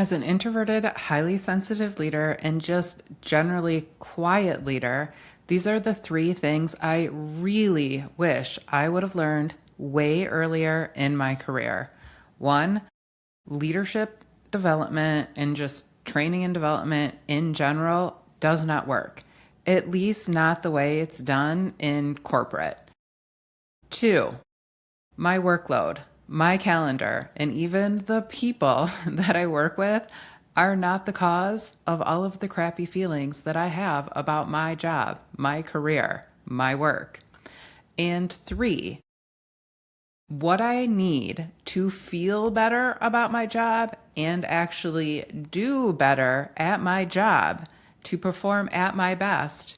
As an introverted, highly sensitive leader and just generally quiet leader, these are the three things I really wish I would have learned way earlier in my career. One, leadership development and just training and development in general does not work, at least not the way it's done in corporate. Two, my workload, my calendar, and even the people that I work with are not the cause of all of the crappy feelings that I have about my job, my career, my work. And three, what I need to feel better about my job and actually do better at my job to perform at my best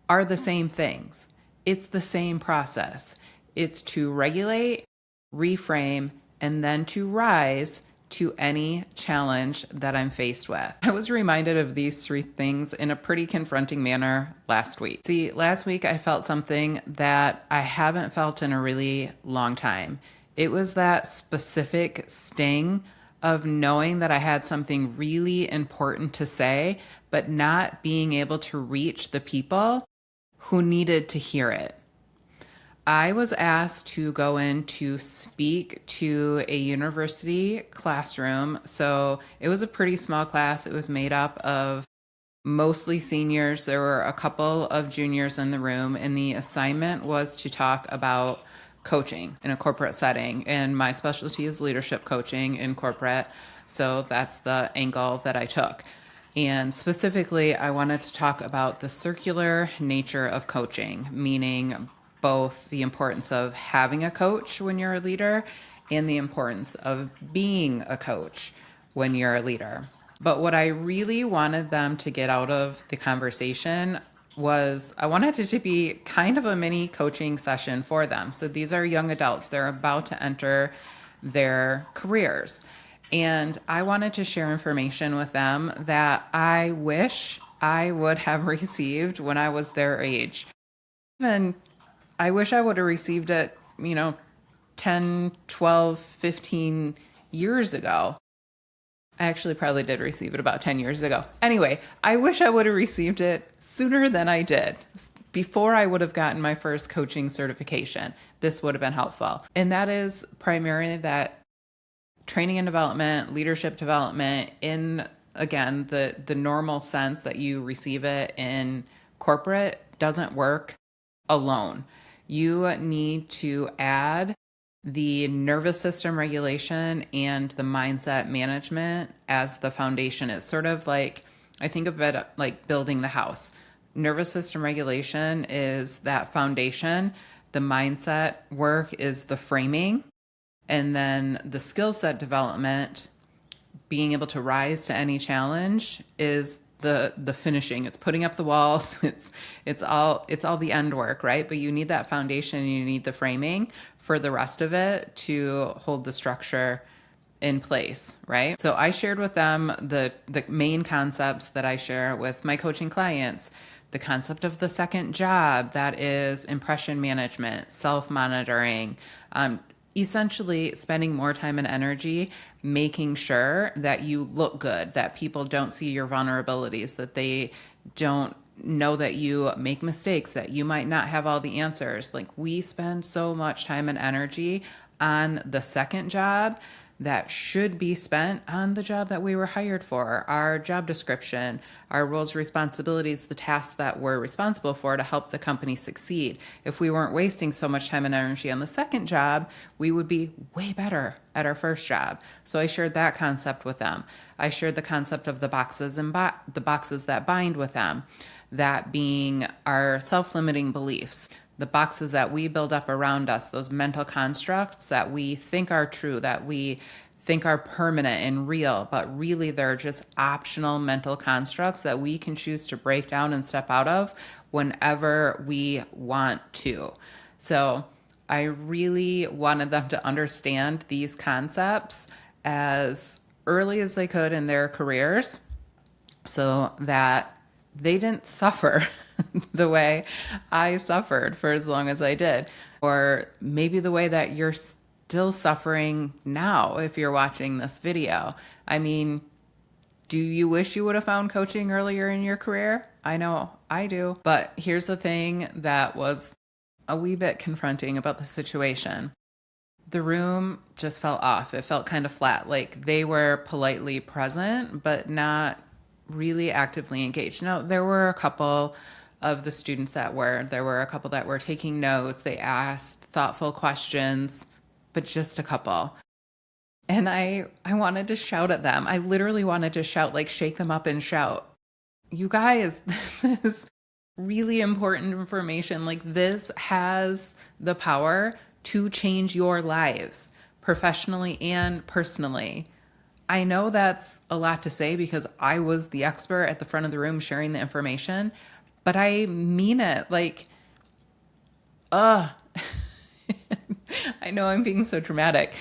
are the same things. It's the same process. It's to regulate, reframe, and then to rise to any challenge that I'm faced with. I was reminded of these three things in a pretty confronting manner last week. See, last week I felt something that I haven't felt in a really long time. It was that specific sting of knowing that I had something really important to say, but not being able to reach the people who needed to hear it. I was asked to go in to speak to a university classroom. So it was a pretty small class. It was made up of mostly seniors. There were a couple of juniors in the room, and the assignment was to talk about coaching in a corporate setting. And my specialty is leadership coaching in corporate. So that's the angle that I took. And specifically, I wanted to talk about the circular nature of coaching, meaning both the importance of having a coach when you're a leader and the importance of being a coach when you're a leader. But what I really wanted them to get out of the conversation was I wanted it to be kind of a mini coaching session for them. So these are young adults. They're about to enter their careers. And I wanted to share information with them that I wish I would have received when I was their age. Even I wish I would have received it, 10, 12, 15 years ago. I actually probably did receive it about 10 years ago. Anyway, I wish I would have received it sooner than I did. Before I would have gotten my first coaching certification, this would have been helpful. And that is primarily that training and development, leadership development in, again, the normal sense that you receive it in corporate doesn't work alone. You need to add the nervous system regulation and the mindset management as the foundation. It's sort of like, I think of it like building the house. Nervous system regulation is that foundation. The mindset work is the framing. And then the skill set development, being able to rise to any challenge, is the finishing. It's putting up the walls. It's all the end work, right? But you need that foundation and you need the framing for the rest of it to hold the structure in place, right? So I shared with them the main concepts that I share with my coaching clients. The concept of the second job, that is impression management, self-monitoring, essentially spending more time and energy making sure that you look good, that people don't see your vulnerabilities, that they don't know that you make mistakes, that you might not have all the answers. Like, we spend so much time and energy on the second job that should be spent on the job that we were hired for, our job description, our roles, responsibilities, the tasks that we're responsible for to help the company succeed. If we weren't wasting so much time and energy on the second job, we would be way better at our first job. So I shared that concept with them. I shared the concept of the boxes and the boxes that bind with them, that being our self-limiting beliefs, the boxes that we build up around us, those mental constructs that we think are true, that we think are permanent and real, but really they're just optional mental constructs that we can choose to break down and step out of whenever we want to. So I really wanted them to understand these concepts as early as they could in their careers so that they didn't suffer the way I suffered for as long as I did, or maybe the way that you're still suffering now if you're watching this video. I mean, Do you wish you would have found coaching earlier in your career? I know I do. But here's the thing that was a wee bit confronting about the situation. The room just felt off. It felt kind of flat. Like they were politely present, but not really actively engaged. Now, there were a couple of the students that were. There were a couple that were taking notes. They asked thoughtful questions, but just a couple. And I wanted to shout at them. I literally wanted to shout, like shake them up and shout. You guys, this is really important information. Like this has the power to change your lives professionally and personally. I know that's a lot to say because I was the expert at the front of the room sharing the information, but I mean it. Like, ugh. I know I'm being so dramatic,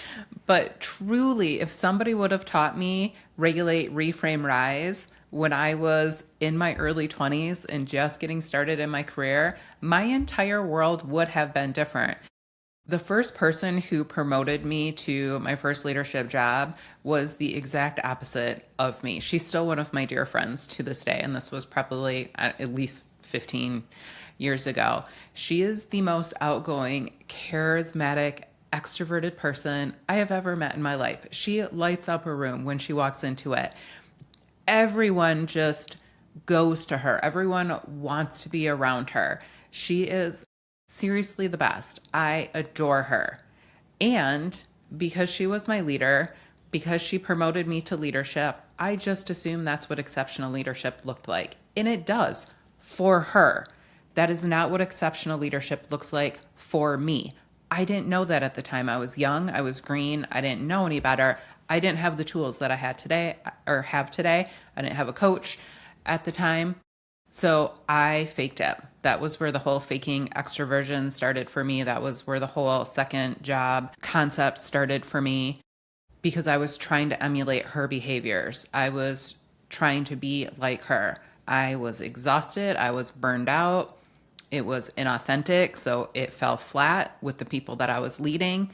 but truly, if somebody would have taught me regulate, reframe, rise when I was in my early 20s and just getting started in my career, my entire world would have been different. The first person who promoted me to my first leadership job was the exact opposite of me. She's still one of my dear friends to this day, and this was probably at least 15 years ago. She is the most outgoing, charismatic, extroverted person I have ever met in my life. She lights up a room when she walks into it. Everyone just goes to her. Everyone wants to be around her. She is seriously the best. I adore her. And because she was my leader, because she promoted me to leadership, I just assumed that's what exceptional leadership looked like. And it does for her. That is not what exceptional leadership looks like for me. I didn't know that at the time. I was young, I was green, I didn't know any better. I didn't have the tools that I had today or have today. I didn't have a coach at the time. So I faked it. That was where the whole faking extroversion started for me. That was where the whole second job concept started for me because I was trying to emulate her behaviors. I was trying to be like her. I was exhausted. I was burned out. It was inauthentic. So it fell flat with the people that I was leading.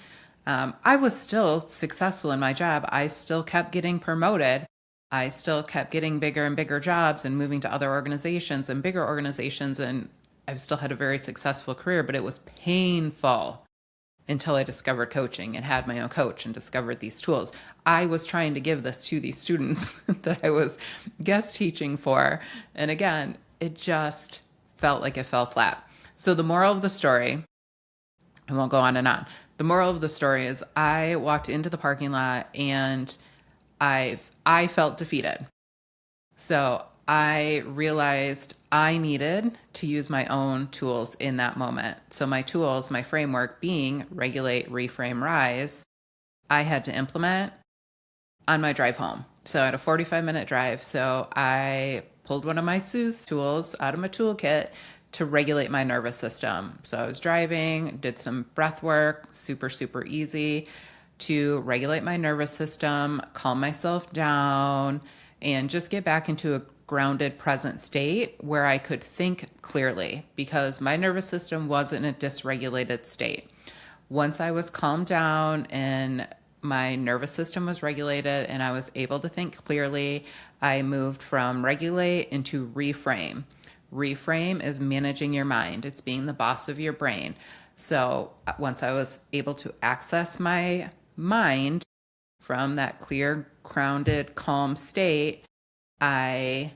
I was still successful in my job. I still kept getting promoted. I still kept getting bigger and bigger jobs and moving to other organizations and bigger organizations. And I've still had a very successful career, but it was painful until I discovered coaching and had my own coach and discovered these tools. I was trying to give this to these students that I was guest teaching for. And again, it just felt like it fell flat. So the moral of the story, I won't go on and on. The moral of the story is I walked into the parking lot and I felt defeated. So I realized I needed to use my own tools in that moment. So my tools, my framework being regulate, reframe, rise, I had to implement on my drive home. So I had a 45-minute drive. So I pulled one of my Soothe tools out of my toolkit to regulate my nervous system. So I was driving, did some breath work, super, super easy to regulate my nervous system, calm myself down, and just get back into a grounded, present state where I could think clearly because my nervous system was in a dysregulated state. Once I was calmed down and my nervous system was regulated and I was able to think clearly, I moved from regulate into reframe. Reframe is managing your mind. It's being the boss of your brain. So once I was able to access my mind from that clear, grounded, calm state, I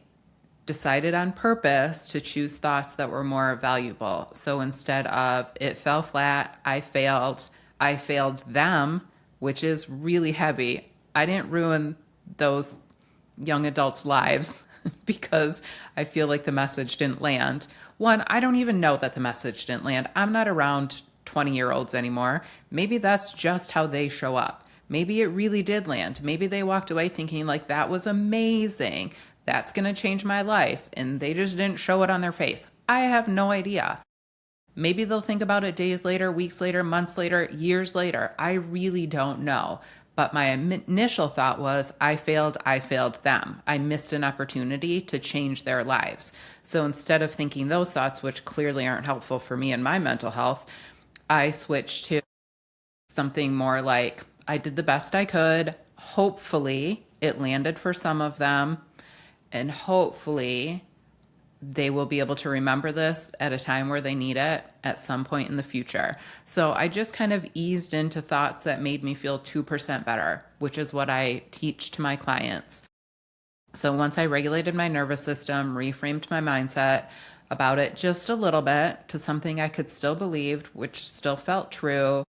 decided on purpose to choose thoughts that were more valuable. So instead of it fell flat, I failed them, which is really heavy. I didn't ruin those young adults' lives because I feel like the message didn't land. One, I don't even know that the message didn't land. I'm not around 20-year-olds anymore. Maybe that's just how they show up. Maybe it really did land. Maybe they walked away thinking like that was amazing. That's going to change my life. And they just didn't show it on their face. I have no idea. Maybe they'll think about it days later, weeks later, months later, years later. I really don't know. But my initial thought was, I failed them. I missed an opportunity to change their lives. So instead of thinking those thoughts, which clearly aren't helpful for me and my mental health, I switched to something more like, I did the best I could. Hopefully, it landed for some of them. And hopefully they will be able to remember this at a time where they need it at some point in the future. So I just kind of eased into thoughts that made me feel 2% better, which is what I teach to my clients. So once I regulated my nervous system, reframed my mindset about it just a little bit to something I could still believe, which still felt true,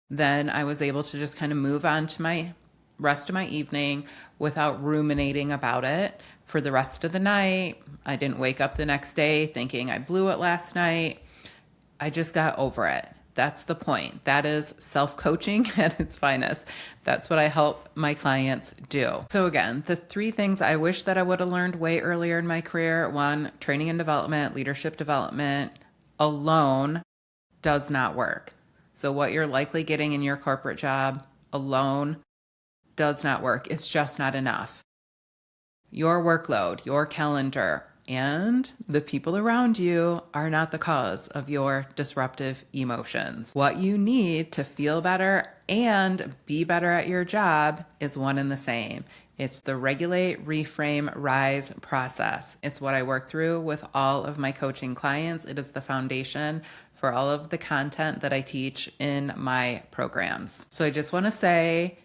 then I was able to just kind of move on to my rest of my evening without ruminating about it for the rest of the night. I didn't wake up the next day thinking I blew it last night. I just got over it. That's the point. That is self-coaching at its finest. That's what I help my clients do. So again, the three things I wish that I would have learned way earlier in my career: one, training and development, leadership development alone does not work. So what you're likely getting in your corporate job alone does not work. It's just not enough. Your workload, your calendar, and the people around you are not the cause of your disruptive emotions. What you need to feel better and be better at your job is one and the same. It's the regulate, reframe, rise process. It's what I work through with all of my coaching clients. It is the foundation for all of the content that I teach in my programs. So I just want to say,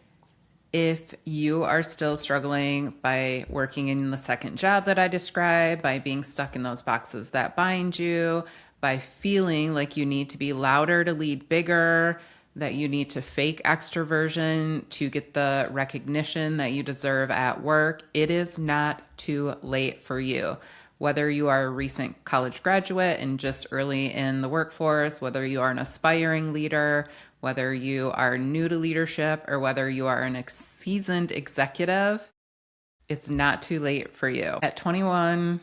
if you are still struggling by working in the second job that I described, by being stuck in those boxes that bind you, by feeling like you need to be louder to lead bigger, that you need to fake extroversion to get the recognition that you deserve at work, it is not too late for you. Whether you are a recent college graduate and just early in the workforce, whether you are an aspiring leader, whether you are new to leadership, or whether you are a seasoned executive, it's not too late for you. At 21,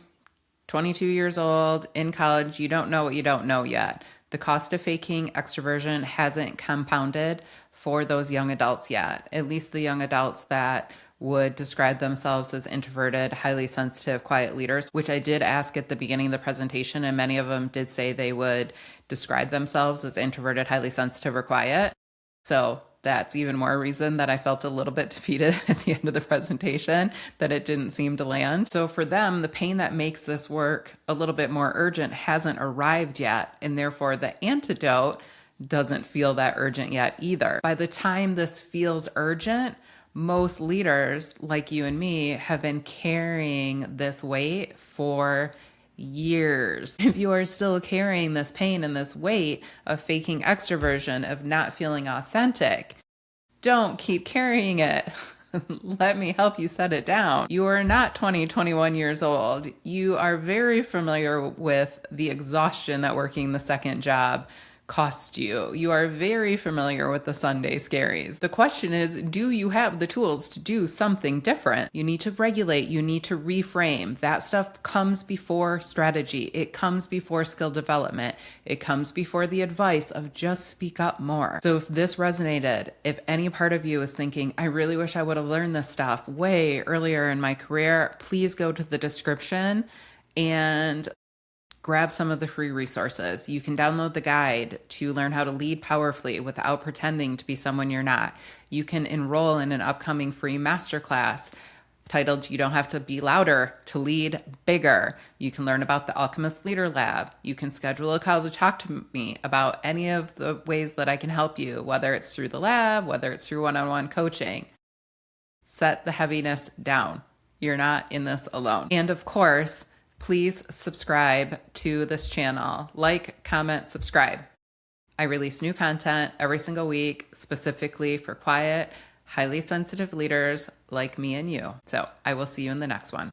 22 years old, in college, you don't know what you don't know yet. The cost of faking extroversion hasn't compounded for those young adults yet, at least the young adults that would describe themselves as introverted, highly sensitive, quiet leaders, which I did ask at the beginning of the presentation, and many of them did say they would describe themselves as introverted, highly sensitive, or quiet. So that's even more reason that I felt a little bit defeated at the end of the presentation, that it didn't seem to land. So for them, the pain that makes this work a little bit more urgent hasn't arrived yet, and therefore the antidote doesn't feel that urgent yet either. By the time this feels urgent, most leaders like you and me have been carrying this weight for years. If you are still carrying this pain and this weight of faking extroversion, of not feeling authentic, don't keep carrying it. Let me help you set it down. You are not 20, 21 years old. You are very familiar with the exhaustion that working the second job cost you. You are very familiar with the Sunday scaries. The question is, do you have the tools to do something different? You need to regulate, you need to reframe. That stuff comes before strategy. It comes before skill development. It comes before the advice of just speak up more. So if this resonated, if any part of you is thinking, I really wish I would have learned this stuff way earlier in my career, please go to the description and grab some of the free resources. You can download the guide to learn how to lead powerfully without pretending to be someone you're not. You can enroll in an upcoming free masterclass titled You Don't Have to Be Louder to Lead Bigger. You can learn about the Alchemist Leader Lab. You can schedule a call to talk to me about any of the ways that I can help you, whether it's through the lab, whether it's through one-on-one coaching. Set the heaviness down. You're not in this alone. And of course, please subscribe to this channel. Like, comment, subscribe. I release new content every single week, specifically for quiet, highly sensitive leaders like me and you. So I will see you in the next one.